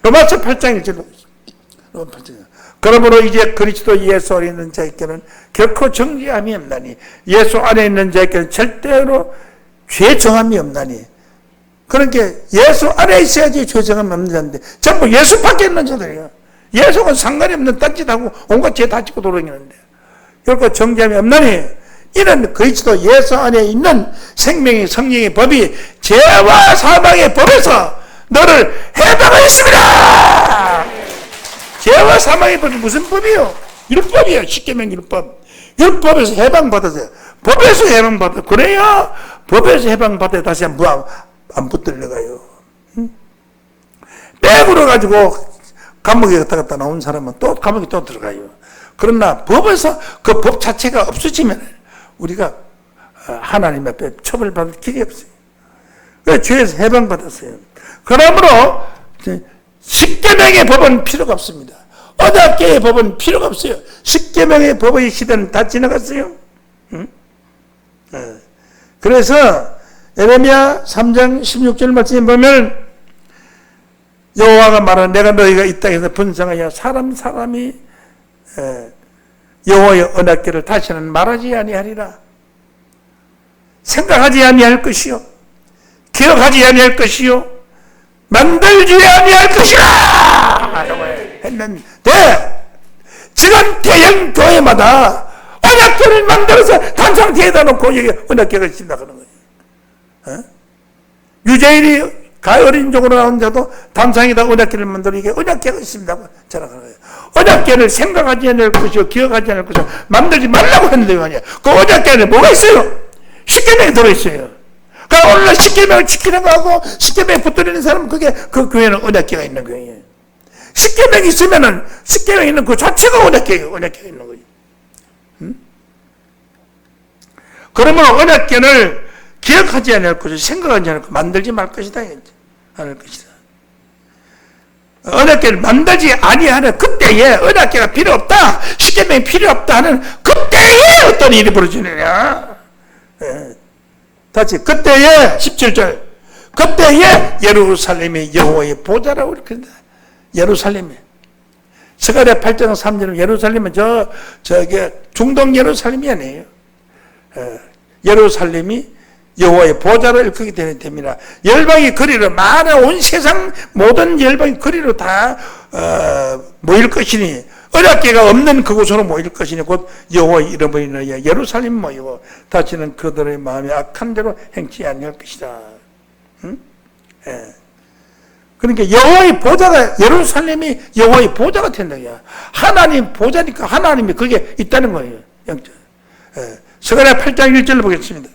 로마서 8장 1절. 그러므로 이제 그리스도 예수 안에 있는 자에게는 결코 정죄함이 없나니 예수 안에 있는 자에게는 절대로 죄 정함이 없나니. 그러니까 예수 안에 있어야지 죄 정함이 없는 자인데 전부 예수 밖에 있는 자들이에요. 예수는 상관이 없는 딴짓하고 온갖 죄 다 짓고 돌아다니는데 결코 정죄함이 없나니 이는 그리스도 예수 안에 있는 생명의 성령의 법이 죄와 사망의 법에서 너를 해방하였습니다. 죄와 사망의 법이 무슨 법이요? 율법이에요. 십계명 율법. 율법에서 해방받았어요. 법에서 해방받았어요. 그래야 법에서 해방받아야 다시 안 붙들려가요. 빼부려 가지고 감옥에 갔다 나온 사람은 또 감옥에 또 들어가요. 그러나 법에서 그 법 자체가 없어지면 우리가 하나님 앞에 처벌받을 길이 없어요. 그래서 죄에서 해방받았어요. 그러므로 십계명의 법은 필요가 없습니다. 언약궤의 법은 필요가 없어요. 십계명의 법의 시대는 다 지나갔어요. 그래서 에레미야 3장 16절 말씀에 보면 여호와가 말하는 내가 너희가 이 땅에서 분성하여 사람이 여호와의 언약궤를 다시는 말하지 아니하리라. 생각하지 아니할 것이요 기억하지 아니할 것이요 만들지 아니할 것이라 라고 했는데 지금 대형 교회마다 언약궤를 만들어서 단상 뒤에다 놓고 여기 언약궤가 있습니다 그런 거예요. 유재일이 가어린족으로 나온 자도 단상에다 언약궤를 만들어 이게 언약궤가 있습니다 자랑하는 거예요. 언약궤를 생각하지 않을 것이요 기억하지 않을 것이요 만들지 말라고 했는데 아니야. 그 언약궤 안에 뭐가 있어요? 십계명이 들어있어요. 그러니까 오늘날 십계명을 지키는 거하고 십계명에 붙들리는 사람은 그게 그 교회는 언약궤가 있는 거예요. 십계명이 있으면은 십계명이 있는 그 자체가 언약궤예요. 언약궤가 있는 거예요. 그러면 언약궤를 기억하지 않을 것이고 생각하지 않을 것 만들지 말 것이다. 않을 것이다. 언약궤를 만들지 아니하는 그때에 언약궤가 필요 없다. 십계명이 필요 없다 하는 그때에 어떤 일이 벌어지느냐. 다시 그때에 17절 그때에 예루살렘이 여호와의 보좌라고 이렇게 합니다. 예루살렘에 스가랴 8장 3절은 예루살렘은 저게 중동 예루살렘이 아니에요. 예루살렘이 여호와의 보좌로 일컫게 됩니다. 열방이 그리로 많은 온 세상 모든 열방이 그리로 다 모일 것이니 언약궤가 없는 그곳으로 모일 것이니 곧 여호와의 이름을 인하여 예루살렘 모이고 다시는 그들의 마음이 악한 대로 행치 아니할 것이다. 그러니까 여호와의 보좌가, 예루살렘이 여호와의 보좌가 된다. 하나님 보좌니까 하나님이 거기에 있다는 거예요. 영적. 스가랴 8장 1절을 보겠습니다.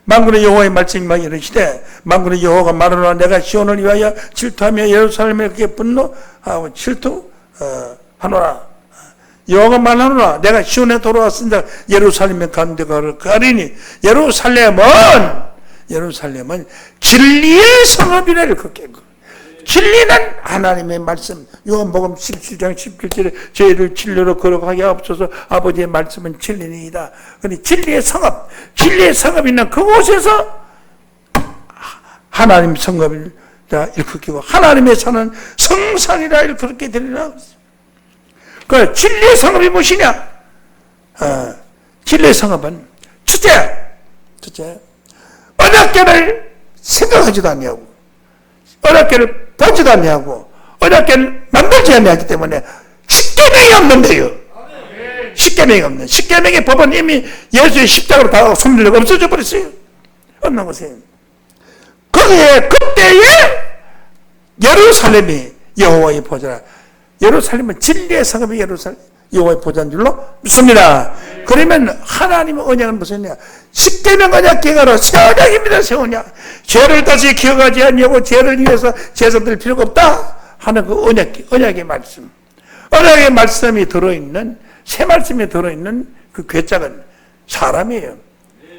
만군의 여호와의 말씀이 막 이르시되, 만군의 여호와가 말하노라, 내가 시온을 위하여 질투하며 예루살렘에 그렇게 분노하고 질투하노라. 여호와가 말하노라, 내가 시온에 돌아왔습니다. 예루살렘의 가운데 가리니 예루살렘은 진리의 성읍이라 이렇게. 진리는 하나님의 말씀. 요한복음 17장 17절에 저희를 진리로 거룩하게 하옵소서. 아버지의 말씀은 진리니이다. 그런데 진리의 성읍이 있는 그곳에서 하나님 성읍을 일컫기고 하나님의 사는 성산이라 일컫게 되리라. 그 진리의 성읍이 무엇이냐? 진리의 성읍은 첫째 언약궤를 생각하지도 아니하고, 언약궤를 보지도 아니하고, 언약궤를 만들지 아니하기 때문에 십계명이 없는데요. 십계명의 법은 이미 예수의 십자가로 다 손들고 없어져 버렸어요. 없는 것이에요. 거기에 그때의 예루살렘이 여호와의 보좌라. 예루살렘은 진리의 성읍이 여호와의 보좌인 줄로 믿습니다. 그러면 하나님의 언약은 무엇이냐? 십계명 언약궤가로 새 언약입니다. 새 언약. 죄를 다시 기억하지 아니하고 죄를 위해서 제사 드릴 필요가 없다 하는 그 언약의 말씀. 언약의 말씀이 들어있는, 새 말씀이 들어있는 그 궤짝은 사람이에요.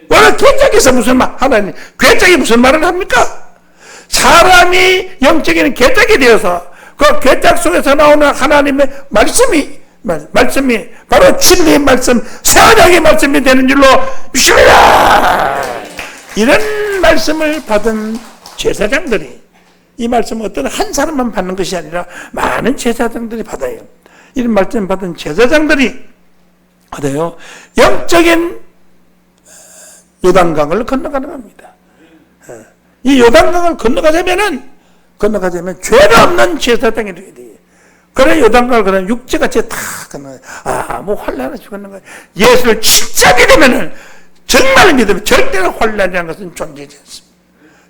원래 궤짝에서 무슨 말, 하나님 궤짝이 무슨 말을 합니까? 사람이 영적인 궤짝이 되어서 그 궤짝 속에서 나오는 하나님의 말씀이 바로 진리의 말씀, 새 언약의 말씀이 되는 줄로 믿습니다. 이런 말씀을 받은 제사장들이, 이 말씀은 어떤 한 사람만 받는 것이 아니라 많은 제사장들이 받아요. 이런 말씀을 받은 제사장들이 받아요. 영적인 요단강을 건너가는 겁니다. 이 요단강을 건너가자면 죄가 없는 제사장이 되어야 돼요. 그래, 요단강을 그런 육체같이 다 건너가요. 환란을 죽는 거예요. 예수를 진짜 믿으면은, 정말 믿으면 절대로 환란이라는 것은 존재하지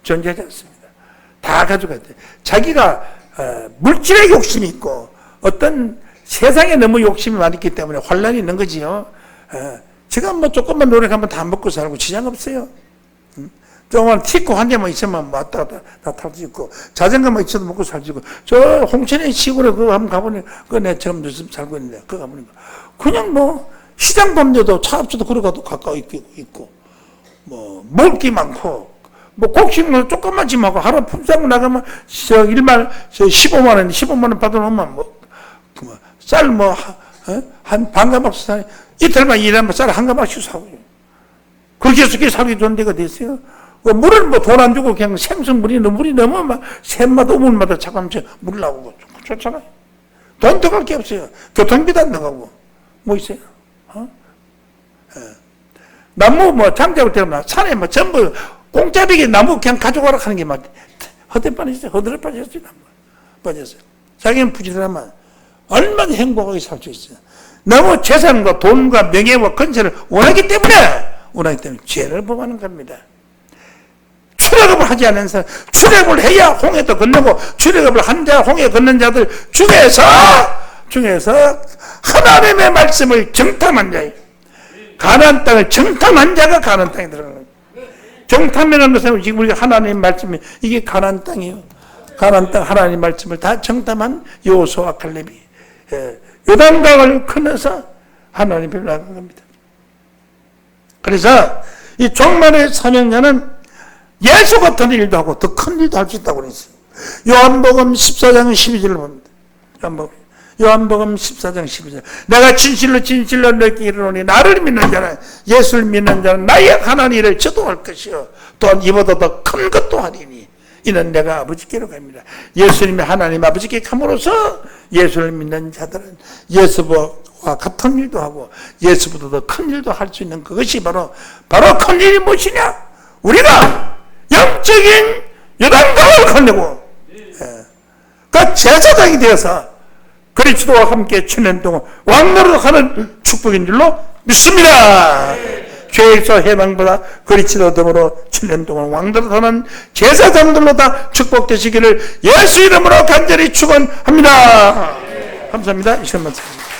않습니다. 다 가져가야 돼요. 자기가 물질의 욕심이 있고 어떤 세상에 너무 욕심이 많기 때문에 환란이 있는 거지요. 지금 조금만 노력하면 다 먹고 살고 지장 없어요. 조금만 티코 한 개만 있으면 왔다 갔다 다 탈 수 있고, 자전거만 있어도 먹고 살 수 있고, 저 홍천의 시골에 그거 한번 가보니, 그거 내가 지금 요즘 살고 있는데, 그거 가보니까, 그냥 시장 범죄도 차 없어도 걸어가도 가까이 있고, 먹을 게 많고, 곡식물 조금만 하고, 하루 품싸고 나가면, 15만원 받아놓으면, 쌀 한 반 가마씩 사요. 이틀만 일하면 쌀 한 가마씩 사고요. 그렇게 해서 살기 좋은 데가 됐어요. 물을 돈 안 주고 그냥 생수물이 너무 막 샘마다 우물마다 잠깐씩 물 나오고 좋잖아요. 돈 들어갈 게 없어요. 교통비도 안 나가고 뭐 있어요? 나무 장작을 때문에 산에 전부 공짜비게 나무 그냥 가져가라 하는 게 막 허들에 빠졌어요. 빠졌어요. 자기는 부지런하면 얼마나 행복하게 살 수 있어요. 너무 재산과 돈과 명예와 건설을 원하기 때문에 죄를 범하는 겁니다. 출애굽을 하지 않은 사람, 출애굽을 해야 홍해도 건너고, 출애굽을 한 자, 홍해 건넌 자들 중에서 하나님의 말씀을 정탐한 자예요. 가나안 땅을 정탐한 자가 가나안 땅에 들어가는 거예요. 정탐이라는 것은 지금 우리가 하나님의 말씀이, 이게 가나안 땅이에요. 가나안 땅 하나님의 말씀을 다 정탐한 여호수아와 갈렙이 요단강을 건너서 하나님을 나간 겁니다. 그래서 이 종말의 사명자는 예수 같은 일도 하고 더 큰 일도 할 수 있다고 그랬어요. 요한복음 14장 12절을 봅니다. 요한복음 14장 12절. 내가 진실로 너희에게 이르노니 나를 믿는 자는, 예수를 믿는 자는 나의 하나님 일을 저도 할 것이요 또한 이보다 더 큰 것도 하리니 이는 내가 아버지께로 갑니다. 예수님이 하나님 아버지께 감으로써 예수를 믿는 자들은 예수와 같은 일도 하고 예수보다 더 큰 일도 할 수 있는 그것이 바로 큰 일이 무엇이냐? 우리가 영적인 요단강을 건너고 그 제사장이 되어서 그리스도와 함께 7년 동안 왕노릇하는 축복인 줄로 믿습니다. 죄에서 해방보다 그리스도 덤으로 7년 동안 왕들로 사는 제사장들로 다 축복되시기를 예수 이름으로 간절히 축원합니다. 감사합니다. 이 시간 마칩니다.